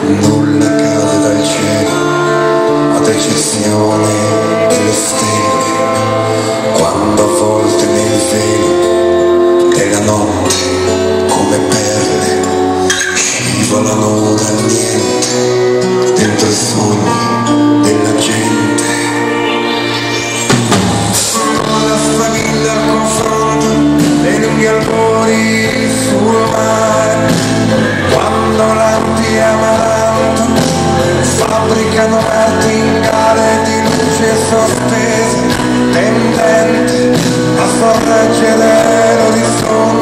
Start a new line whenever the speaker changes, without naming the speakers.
Nulla cade dal cielo, ad eccezione delle stelle, quando avvolte nel velo della notte come perle scivolano dal niente dentro i sogni della gente. La famiglia al confronto dei lunghi albori sul mare, quando lampi amaranto fabbricano martingale di luce sospese, tendente a sorreggere l'orizzonte.